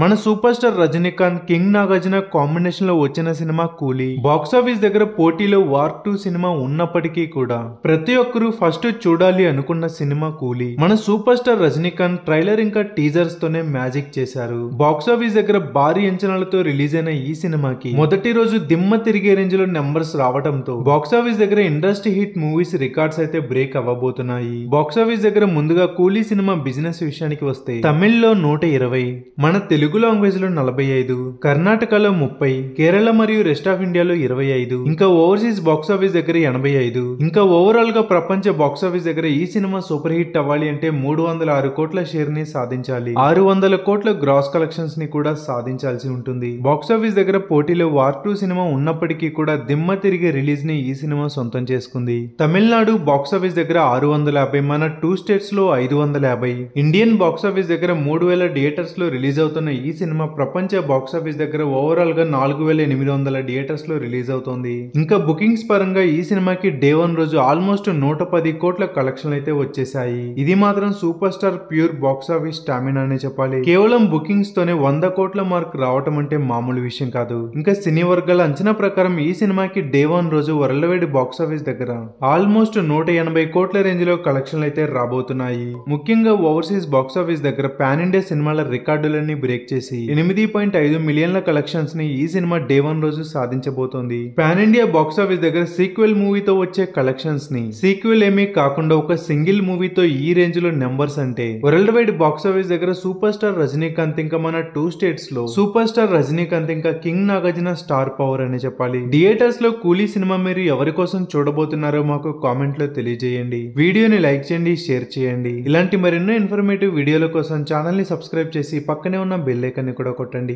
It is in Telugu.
మన super star Rajinikanth king Nagarjuna combination లో వచ్చిన సినిమా కూలీ బాక్సాఫీస్ దగ్గర పోటీలో వార్ 2 సినిమా ఉన్నప్పటికీ కూడా ప్రతి ఒక్కరూ ఫస్ట్ చూడాలి అనుకున్న సినిమా కూలీ. మన సూపర్ స్టార్ రజనీకాంత్ ట్రైలర్ ఇంకా టీజర్స్ తోనే మ్యాజిక్ చేశారు. బాక్సాఫీస్ దగ్గర భారీ అంచనాలతో రిలీజ్ అయిన ఈ సినిమాకి మొదటి రోజు దిమ్మ తిరిగే రేంజ్ లో నెంబర్స్ రావడంతో బాక్సాఫీస్ దగ్గర ఇండస్ట్రీ హిట్ మూవీస్ రికార్డ్స్ అయితే బ్రేక్ అవ్వబోతున్నాయి. బాక్సాఫీస్ దగ్గర ముందుగా కూలీ సినిమా బిజినెస్ విషయానికి వస్తే తమిళ్లో 120, మన తెలుగు లాంగ్వేజ్ లో 45, కర్ణాటకలో 30, కేరళ మరియు రెస్ట్ ఆఫ్ ఇండియాలో 25, ఇంకా ఓవర్సీస్ బాక్సాఫీస్ దగ్గర 85, ఇంకా ఓవరాల్ గా ప్రపంచ బాక్సాఫీస్ దగ్గర ఈ సినిమా సూపర్ హిట్ అవ్వాలి అంటే 306 కోట్ల షేర్ ని సాధించాలి. 600 కోట్ల గ్రాస్ కలెక్షన్స్ ని కూడా సాధించాల్సి ఉంటుంది. బాక్సాఫీస్ దగ్గర పోటీలో వార్ 2 సినిమా ఉన్నప్పటికీ కూడా దిమ్మ తిరిగే రిలీజ్ ని ఈ సినిమా సొంతం చేసుకుంది. తమిళనాడు బాక్సాఫీస్ దగ్గర 650, మన 2 స్టేట్స్ లో 550, ఇండియన్ బాక్సాఫీస్ దగ్గర 3000 థియేటర్స్ లో రిలీజ్ అవుతున్న ఈ సినిమా ప్రపంచ బాక్సాఫీస్ దగ్గర ఓవరాల్ గా 4800 థియేటర్స్ లో రిలీజ్ అవుతోంది. ఇంకా బుకింగ్స్ పరంగా ఈ సినిమాకి డే 1 రోజు ఆల్మోస్ట్ 110 కోట్ల కలెక్షన్లు అయితే వచ్చేసాయి. ఇది మాత్రం super star pure box office stamina అనే చెప్పాలి. కేవలం బుకింగ్స్ తోనే 100 కోట్ల మార్క్ రావటం అంటే మామూలు విషయం కాదు. ఇంకా సినీ వర్గాల అంచనా ప్రకారం ఈ సినిమాకి డే 1 రోజు వరల్డ్ వైడ్ బాక్సాఫీస్ దగ్గర ఆల్మోస్ట్ 180 కోట్ల రేంజ్ లో కలెక్షన్లు అయితే రాబోతున్నాయి. ముఖ్యంగా ఓవర్సీస్ బాక్సాఫీస్ దగ్గర పాన్ ఇండియా సినిమాల రికార్డులన్నీ బ్రేక్ చేసి 8.5 మిలియన్ల కలెక్షన్స్ ని ఈ సినిమా డే 1 రోజు సాధించబోతోంది. పాన్ ఇండియా బాక్సాఫీస్ దగ్గర సీక్వెల్ మూవీతో వచ్చే కలెక్షన్స్ ని సీక్వెల్ ఏమీ కాకుండా ఒక సింగిల్ మూవీతో ఈ రేంజ్ లో నెంబర్స్ అంటే వరల్డ్ వైడ్ బాక్సాఫీస్ దగ్గర సూపర్ స్టార్ రజనీకాంత్ ఇంకా మన 2 స్టేట్స్ లో సూపర్ స్టార్ రజనీకాంత్ ఇంకా కింగ్ నాగార్జున స్టార్ పవర్ అని చెప్పాలి. థియేటర్స్ లో కూలీ సినిమా మీరు ఎవరి కోసం చూడబోతున్నారో మాకు కామెంట్ లో తెలియజేయండి. వీడియోని లైక్ చేయండి, షేర్ చేయండి. ఇలాంటి మరెన్నో ఇన్ఫర్మేటివ్ వీడియోల కోసం ఛానల్ ని సబ్స్క్రైబ్ చేసి పక్కనే ఉన్న బెల్ ఐకాన్ ని కూడా కొట్టండి.